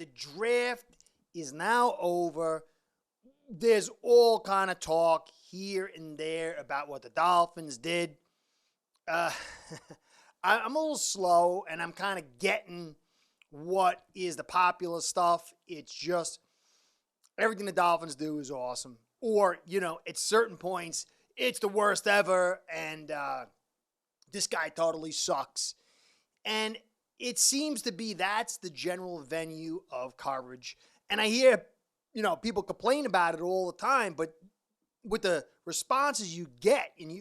the draft is now over. There's all kind of talk here and there about what the Dolphins did. I'm a little slow, and I'm kind of getting what is the popular stuff. It's just everything the Dolphins do is awesome. Or, at certain points, it's the worst ever, and this guy totally sucks. And it seems to be that's the general venue of coverage. And I hear, people complain about it all the time, but with the responses you get, and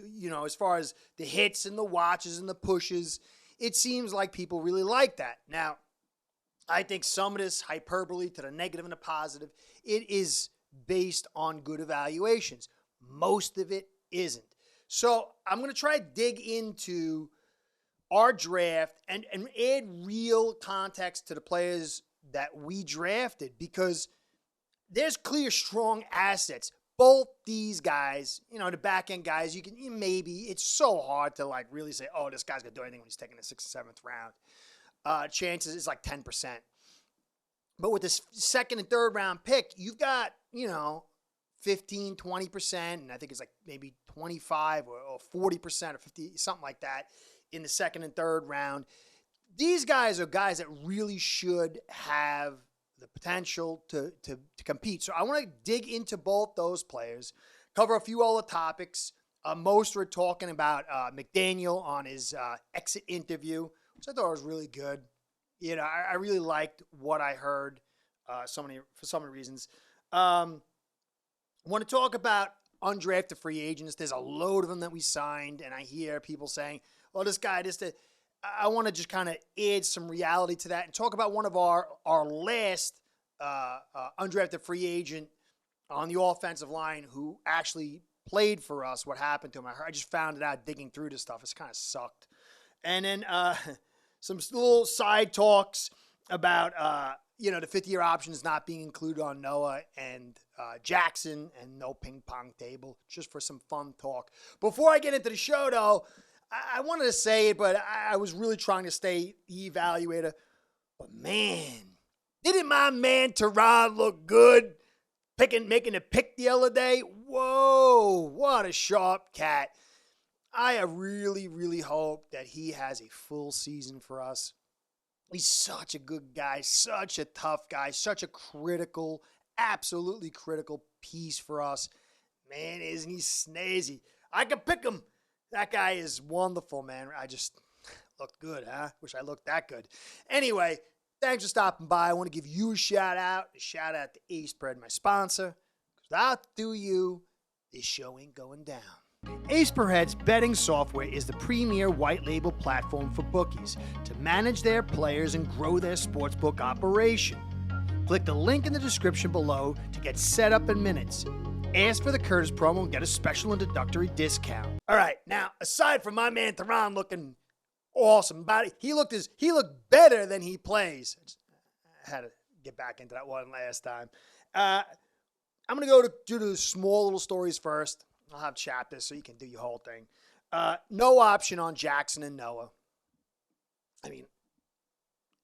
as far as the hits and the watches and the pushes, it seems like people really like that. Now, I think some of this hyperbole to the negative and the positive, it is based on good evaluations. Most of it isn't. So I'm going to try to dig into our draft and add real context to the players that we drafted, because there's clear, strong assets. Both these guys, the back-end guys, it's so hard to really say, oh, this guy's going to do anything when he's taking the 6th or 7th round. Chances is like 10%. But with this 2nd and 3rd round pick, you've got, 15, 20%, and I think it's like maybe 25 or 40% or 50, something like that in the 2nd and 3rd round. These guys are guys that really should have the potential to compete. So I want to dig into both those players, cover a few other topics. Most were talking about McDaniel on his exit interview, which I thought was really good. I really liked what I heard for so many reasons. I want to talk about undrafted free agents. There's a load of them that we signed, and I hear people saying, well, this guy, I want to just kind of add some reality to that and talk about one of our last undrafted free agent on the offensive line who actually played for us, what happened to him. I just found it out digging through this stuff. It's kind of sucked. And then some little side talks about, the fifth-year options not being included on Noah and Jackson, and no ping-pong table, just for some fun talk. Before I get into the show, though, I wanted to say it, but I was really trying to stay the evaluator. But, man, didn't my man Teron look good making a pick the other day? Whoa, what a sharp cat. I really, really hope that he has a full season for us. He's such a good guy, such a tough guy, such a critical, absolutely critical piece for us. Man, isn't he snazzy? I can pick him. That guy is wonderful, man. I just looked good, huh? Wish I looked that good. Anyway, thanks for stopping by. I want to give you a shout out to Ace-Spread, my sponsor. Without you, this show ain't going down. Ace-Per-Head's betting software is the premier white label platform for bookies to manage their players and grow their sportsbook operation. Click the link in the description below to get set up in minutes. Ask for the Curtis promo and get a special introductory discount. All right, now, aside from my man Theron looking awesome, he looked better than he plays. I had to get back into that one last time. I'm going to go do the small little stories first. I'll have chapters so you can do your whole thing. No option on Jackson and Noah. I mean,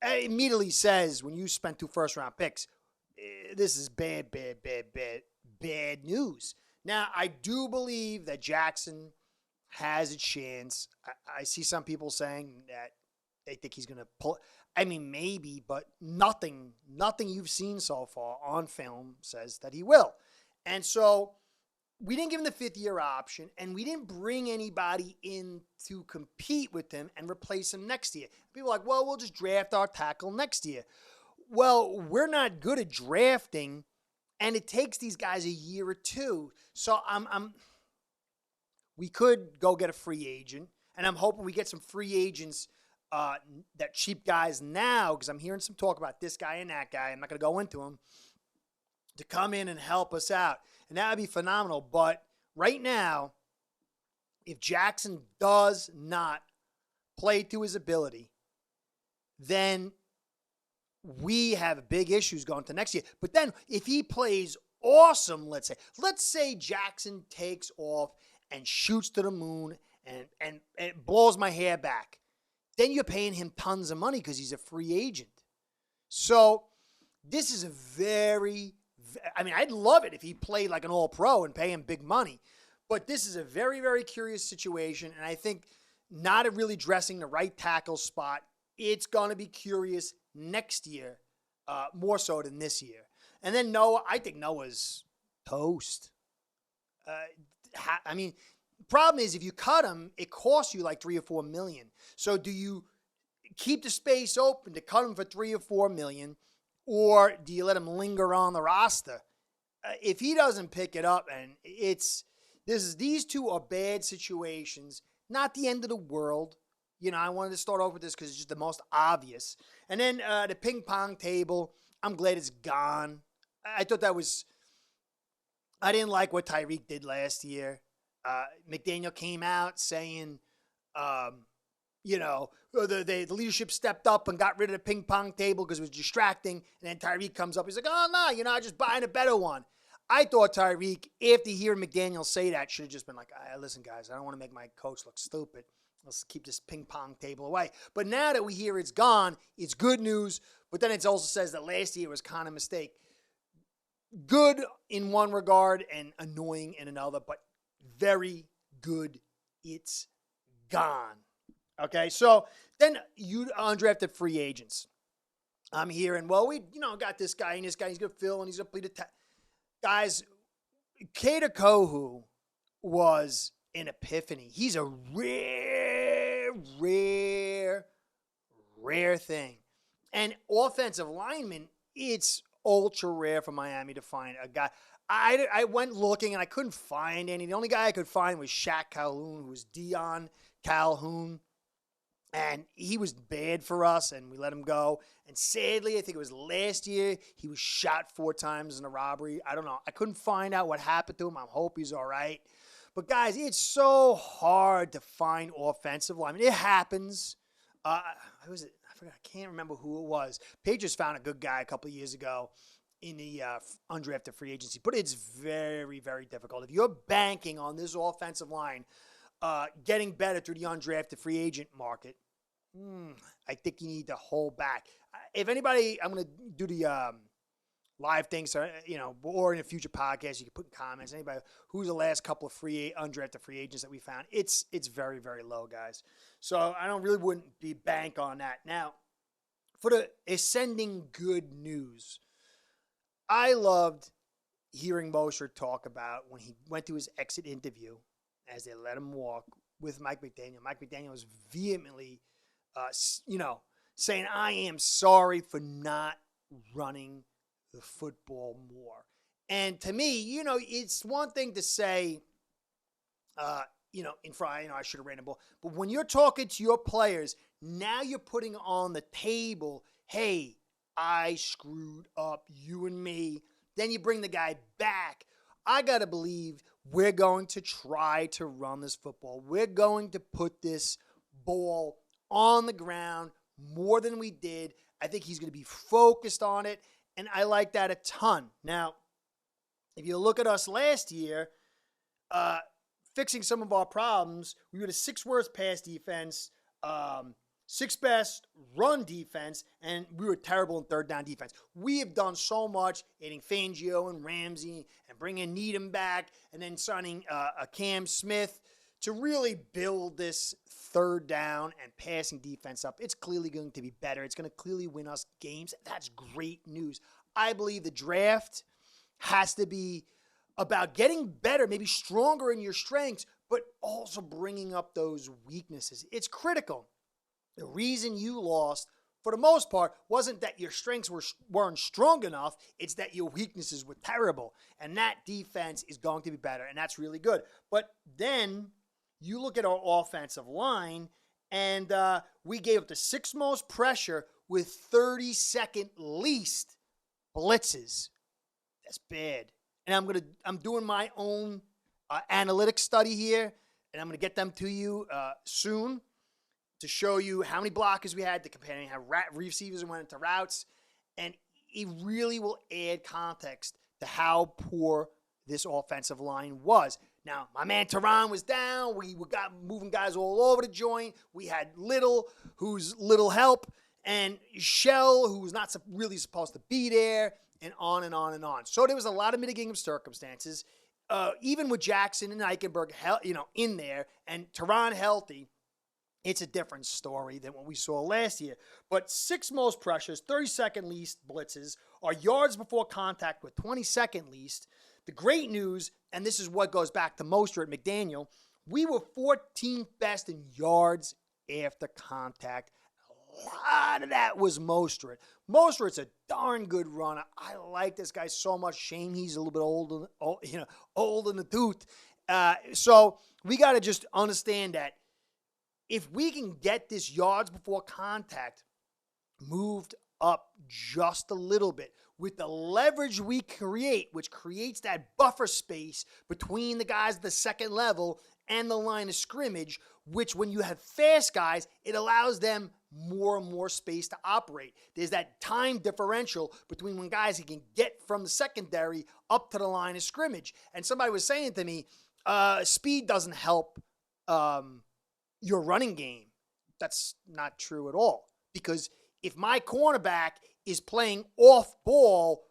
it immediately says when you spend 2 first-round picks, this is bad news. Now, I do believe that Jackson has a chance. I see some people saying that they think he's going to pull. I mean, maybe, but nothing you've seen so far on film says that he will. And so we didn't give him the 5th-year option, and we didn't bring anybody in to compete with him and replace him next year. People are like, well, we'll just draft our tackle next year. Well, we're not good at drafting, and it takes these guys a year or two. So we could go get a free agent, and I'm hoping we get some free agents, that cheap guys now, because I'm hearing some talk about this guy and that guy. I'm not going to go into them, to come in and help us out. And that would be phenomenal. But right now, if Jackson does not play to his ability, then we have big issues going to next year. But then if he plays awesome, let's say Jackson takes off and shoots to the moon and blows my hair back, then you're paying him tons of money because he's a free agent. So This is a I'd love it if he played like an all-pro and pay him big money. But this is a very, very curious situation, and I think not really addressing the right tackle spot. It's going to be curious next year, more so than this year. And then Noah, I think Noah's toast. Problem is if you cut him, it costs you like $3 or $4 million. So do you keep the space open to cut him for $3 or $4 million, or do you let him linger on the roster? If he doesn't pick it up, and these two are bad situations, not the end of the world. I wanted to start off with this because it's just the most obvious. And then the ping-pong table, I'm glad it's gone. I thought I didn't like what Tyreek did last year. McDaniel came out saying, the leadership stepped up and got rid of the ping-pong table because it was distracting. And then Tyreek comes up. He's like, oh, no, I'm just buying a better one. I thought Tyreek, after hearing McDaniel say that, should have just been like, listen, guys, I don't want to make my coach look stupid. Let's keep this ping-pong table away. But now that we hear it's gone, it's good news. But then it also says that last year was kind of a mistake. Good in one regard and annoying in another, but very good. It's gone. Okay, so then you undrafted free agents. I'm hearing, we got this guy, and this guy, he's going to fill, and he's going to play the guys. Kader Kohu was an epiphany. He's a rare thing. And offensive lineman, it's ultra rare for Miami to find a guy. I went looking, and I couldn't find any. The only guy I could find was Shaq Calhoun, who was Dion Calhoun. And he was bad for us, and we let him go. And sadly, I think it was last year, he was shot 4 times in a robbery. I don't know. I couldn't find out what happened to him. I hope he's all right. But, guys, it's so hard to find offensive linemen. It happens. I forgot. I can't remember who it was. Patriots found a good guy a couple of years ago in the undrafted free agency. But it's very, very difficult. If you're banking on this offensive line getting better through the undrafted free agent market, I think you need to hold back. If anybody, I'm going to do the live things, or in a future podcast, you can put in comments. Anybody, who's the last couple of undrafted free agents that we found? It's very, very low, guys. So I wouldn't be bank on that. Now, for the ascending good news, I loved hearing Mosher talk about when he went to his exit interview, as they let him walk with Mike McDaniel. Mike McDaniel was vehemently, saying, I am sorry for not running the football more. And to me, it's one thing to say, in front, I should have ran the ball. But when you're talking to your players, now you're putting on the table, hey, I screwed up, you and me. Then you bring the guy back. I got to believe we're going to try to run this football. We're going to put this ball on the ground more than we did. I think he's going to be focused on it, and I like that a ton. Now, if you look at us last year, fixing some of our problems, we were the 6th worst pass defense, 6th best run defense, and we were terrible in third down defense. We have done so much, adding Fangio and Ramsey and bringing Needham back and then signing a Cam Smith to really build this third down and passing defense up. It's clearly going to be better. It's going to clearly win us games. That's great news. I believe the draft has to be about getting better, maybe stronger in your strengths, but also bringing up those weaknesses. It's critical. The reason you lost, for the most part, wasn't that your strengths weren't strong enough. It's that your weaknesses were terrible. And that defense is going to be better, and that's really good. But then you look at our offensive line, and we gave up the 6th most pressure with 32nd least blitzes. That's bad. And I'm doing my own analytics study here, and I'm going to get them to you soon to show you how many blockers we had, to comparing how receivers went into routes, and it really will add context to how poor this offensive line was. Now, my man Teron was down. We got moving guys all over the joint. We had Little, who's little help, and Shell, who was not really supposed to be there, and on and on and on. So there was a lot of mitigating circumstances. Even with Jackson and Eichenberg, in there, and Teron healthy, it's a different story than what we saw last year. But 6 most pressures, 32nd least blitzes, are yards before contact with 22nd least. The great news, and this is what goes back to Mostert, McDaniel, we were 14th best in yards after contact. A lot of that was Mostert. Mostert's a darn good runner. I like this guy so much. Shame he's a little bit old in the tooth. So we got to just understand that if we can get this yards before contact moved up just a little bit with the leverage we create, which creates that buffer space between the guys at the second level and the line of scrimmage, which when you have fast guys, it allows them more and more space to operate. There's that time differential between when guys can get from the secondary up to the line of scrimmage. And somebody was saying to me, speed doesn't help your running game. That's not true at all. Because if my cornerback is playing off ball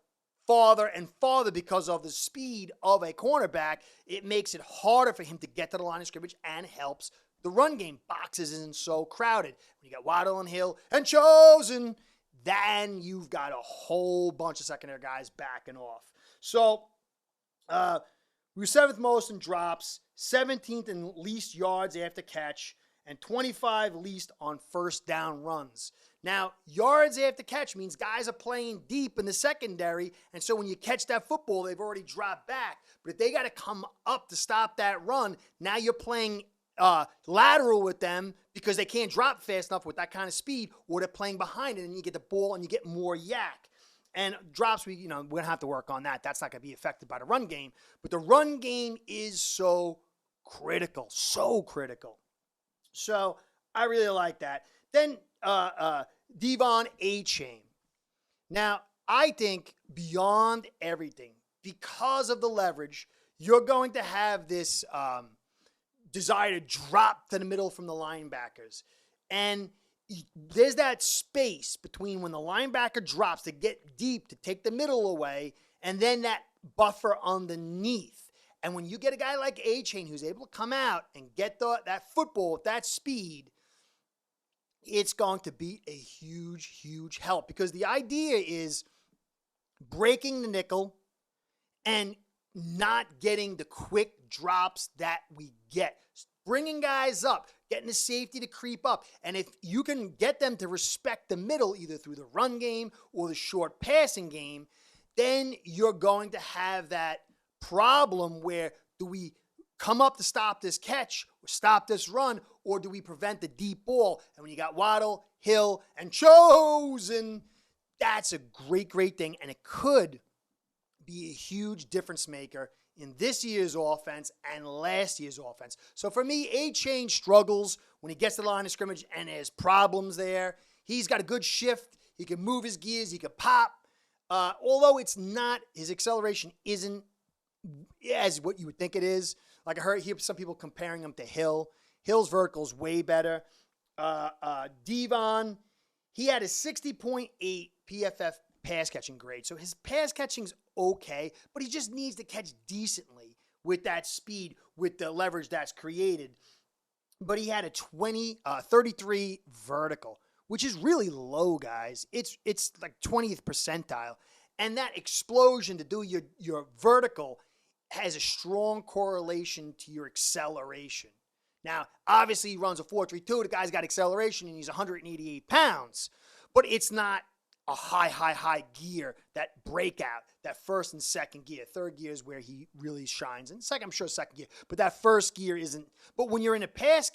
farther and farther because of the speed of a cornerback, it makes it harder for him to get to the line of scrimmage and helps the run game. Boxes isn't so crowded. When you got Waddle and Hill and Chosen, then you've got a whole bunch of secondary guys backing off. So we were 7th most in drops, 17th in least yards after catch, and 25 least on first down runs. Now, yards after catch means guys are playing deep in the secondary, and so when you catch that football, they've already dropped back. But if they got to come up to stop that run, now you're playing lateral with them because they can't drop fast enough with that kind of speed, or they're playing behind it, and you get the ball and you get more yak. And drops, we're going to have to work on that. That's not going to be affected by the run game. But the run game is so critical, so critical. So I really like that. Then Devon Achane. Now, I think beyond everything, because of the leverage, you're going to have this desire to drop to the middle from the linebackers. And there's that space between when the linebacker drops to get deep, to take the middle away, and then that buffer underneath. And when you get a guy like Achane who's able to come out and get that football with that speed, it's going to be a huge, huge help. Because the idea is breaking the nickel and not getting the quick drops that we get. Bringing guys up, getting the safety to creep up. And if you can get them to respect the middle, either through the run game or the short passing game, then you're going to have that problem where do we come up to stop this catch or stop this run, or do we prevent the deep ball? And when you got Waddle, Hill, and Chosen, that's a great, great thing. And it could be a huge difference maker in this year's offense and last year's offense. So for me, Achane struggles when he gets to the line of scrimmage and there's problems there. He's got a good shift. He can move his gears. He can pop. Although it's not, his acceleration isn't as what you would think it is. Like I hear some people comparing him to Hill. Hill's vertical is way better. Devon, he had a 60.8 PFF pass catching grade. So his pass catching's okay, but he just needs to catch decently with that speed, with the leverage that's created. But he had a 33 vertical, which is really low, guys. It's like 20th percentile. And that explosion to do your vertical has a strong correlation to your acceleration. Now, obviously, he runs a 4.32. The guy's got acceleration, and he's 188 pounds. But it's not a high gear, that breakout, that first and second gear. Third gear is where he really shines. And second, I'm sure second gear. But that first gear isn't. But when you're in a pass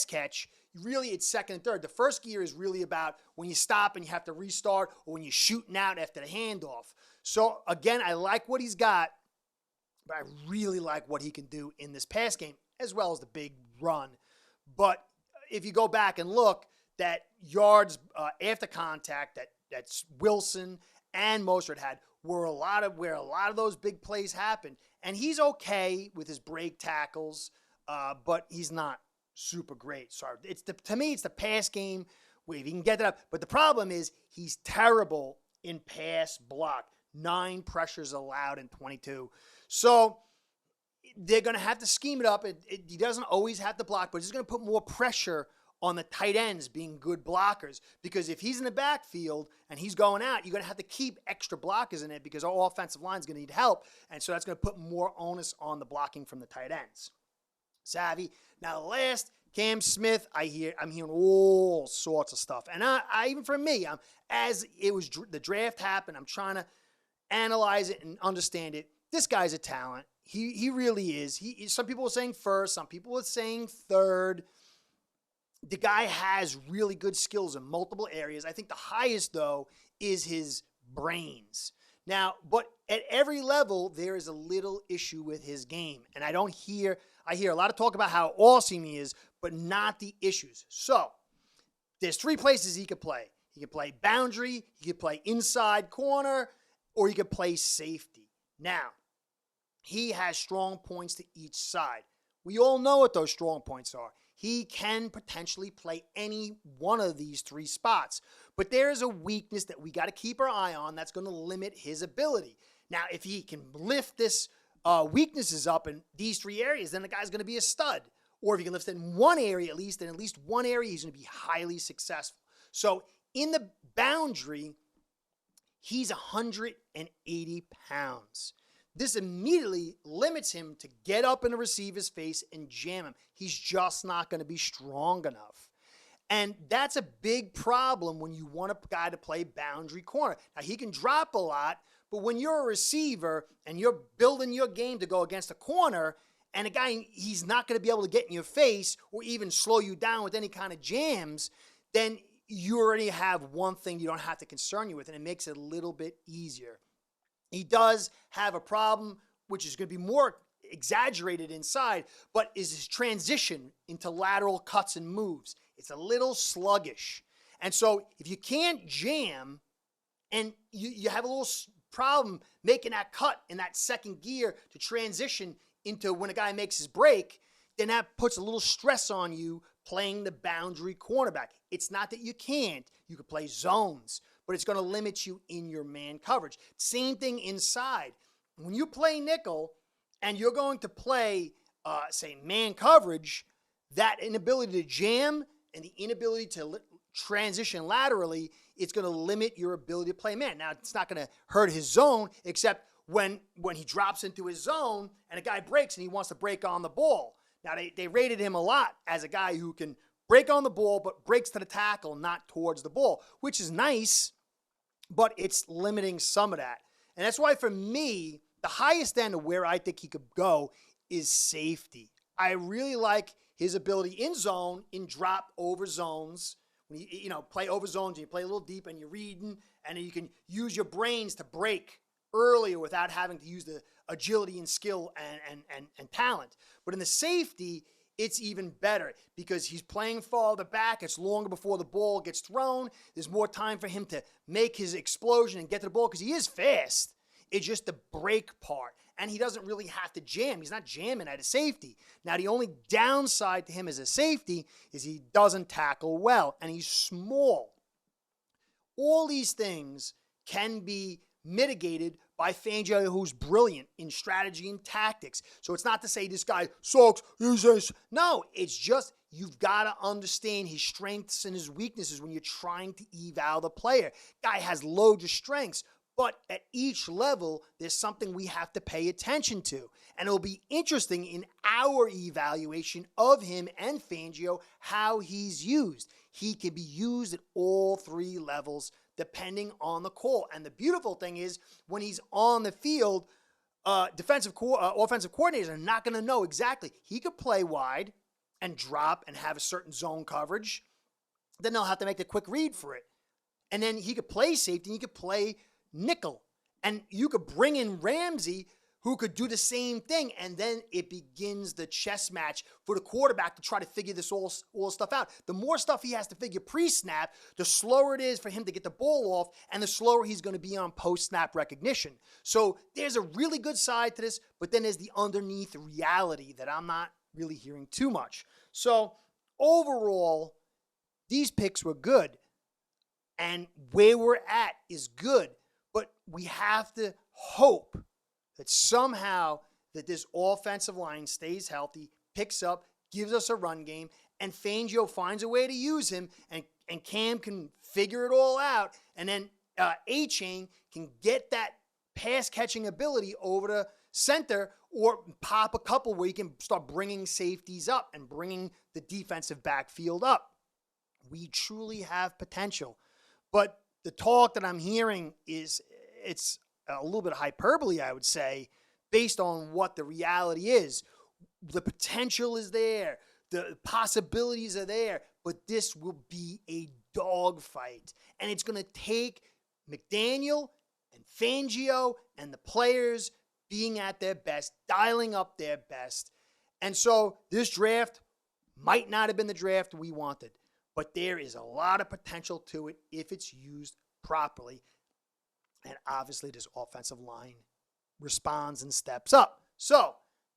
catch, really it's second and third. The first gear is really about when you stop and you have to restart, or when you're shooting out after the handoff. So, again, I like what he's got, but I really like what he can do in this pass game, as well as the big run. But if you go back and look, that yards after contact that's Wilson and Mostert had were where a lot of those big plays happened. And he's okay with his break tackles, but he's not super great. So to me, it's the pass game where if he can get that up. But the problem is he's terrible in pass block. 9 pressures allowed in 22. So they're going to have to scheme it up. He doesn't always have to block, but he's going to put more pressure on the tight ends being good blockers. Because if he's in the backfield and he's going out, you're going to have to keep extra blockers in it because our offensive line is going to need help. And so that's going to put more onus on the blocking from the tight ends. Savvy. Now, last, Cam Smith, I'm hearing all sorts of stuff. And I even for me, as it was the draft happened, I'm trying to analyze it and understand it. This guy's a talent. He really is. Some people are saying first. Some people are saying third. The guy has really good skills in multiple areas. I think the highest, though, is his brains. Now, but at every level, there is a little issue with his game. And I hear a lot of talk about how awesome he is, but not the issues. So there's 3 places he could play. He could play boundary, he could play inside corner, or he could play safety. Now, he has strong points to each side. We all know what those strong points are. He can potentially play any one of these 3 spots. But there is a weakness that we got to keep our eye on that's going to limit his ability. Now, if he can lift this weaknesses up in these 3 areas, then the guy's going to be a stud. Or if he can lift it in one area at least, in at least one area, he's going to be highly successful. So in the boundary, he's 180 pounds. This immediately limits him to get up in the receiver's face and jam him. He's just not going to be strong enough. And that's a big problem when you want a guy to play boundary corner. Now, he can drop a lot, but when you're a receiver and you're building your game to go against a corner, and a guy, he's not going to be able to get in your face or even slow you down with any kind of jams, then you already have one thing you don't have to concern you with, and it makes it a little bit easier. He does have a problem, which is going to be more exaggerated inside, but is his transition into lateral cuts and moves. It's a little sluggish. And so if you can't jam and you have a little problem making that cut in that second gear to transition into when a guy makes his break, then that puts a little stress on you playing the boundary cornerback. It's not that you can't. You could play zones, but it's going to limit you in your man coverage. Same thing inside. When you play nickel and you're going to play, say, man coverage, that inability to jam and the inability to transition laterally, it's going to limit your ability to play man. Now, it's not going to hurt his zone, except when he drops into his zone and a guy breaks and he wants to break on the ball. Now, they rated him a lot as a guy who can break on the ball but breaks to the tackle, not towards the ball, which is nice, but it's limiting some of that. And that's why, for me, the highest end of where I think he could go is safety. I really like his ability in zone, in drop over zones. When you play over zones, you play a little deep and you're reading, and you can use your brains to break earlier without having to use the agility and skill and talent. But in the safety, it's even better because he's playing farther back. It's longer before the ball gets thrown. There's more time for him to make his explosion and get to the ball because he is fast. It's just the break part. And he doesn't really have to jam. He's not jamming at a safety. Now, the only downside to him as a safety is he doesn't tackle well, and he's small. All these things can be mitigated by Fangio, who's brilliant in strategy and tactics. So it's not to say this guy sucks. No, it's just you've got to understand his strengths and his weaknesses when you're trying to eval the player. Guy has loads of strengths, but at each level, there's something we have to pay attention to. And it'll be interesting in our evaluation of him and Fangio how he's used. He can be used at all 3 levels depending on the call. And the beautiful thing is when he's on the field, offensive coordinators are not going to know exactly. He could play wide and drop and have a certain zone coverage. Then they'll have to make the quick read for it. And then he could play safety and he could play nickel. And you could bring in Ramsey, who could do the same thing, and then it begins the chess match for the quarterback to try to figure this all stuff out. The more stuff he has to figure pre-snap, the slower it is for him to get the ball off, and the slower he's going to be on post-snap recognition. So there's a really good side to this, but then there's the underneath reality that I'm not really hearing too much. So overall, these picks were good. And where we're at is good. But we have to hope that somehow that this offensive line stays healthy, picks up, gives us a run game, and Fangio finds a way to use him, and Cam can figure it all out, and then Achane can get that pass-catching ability over to center or pop a couple where you can start bringing safeties up and bringing the defensive backfield up. We truly have potential. But the talk that I'm hearing it's a little bit hyperbole, I would say, based on what the reality is. The potential is there. The possibilities are there. But this will be a dogfight. And it's going to take McDaniel and Fangio and the players being at their best, dialing up their best. And so this draft might not have been the draft we wanted. But there is a lot of potential to it if it's used properly. And obviously this offensive line responds and steps up. So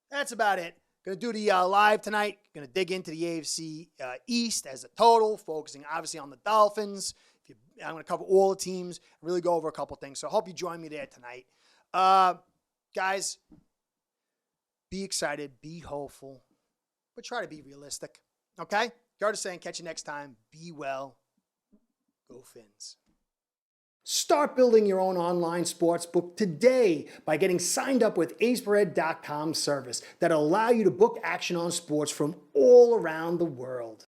that's about it. Going to do the live tonight. Going to dig into the AFC East as a total, focusing obviously on the Dolphins. I'm going to cover all the teams, really go over a couple things. So I hope you join me there tonight. Guys, be excited, be hopeful, but try to be realistic. Okay? Curtis saying, catch you next time. Be well. Go Fins. Start building your own online sportsbook today by getting signed up with aceperhead.com service that'll allow you to book action on sports from all around the world.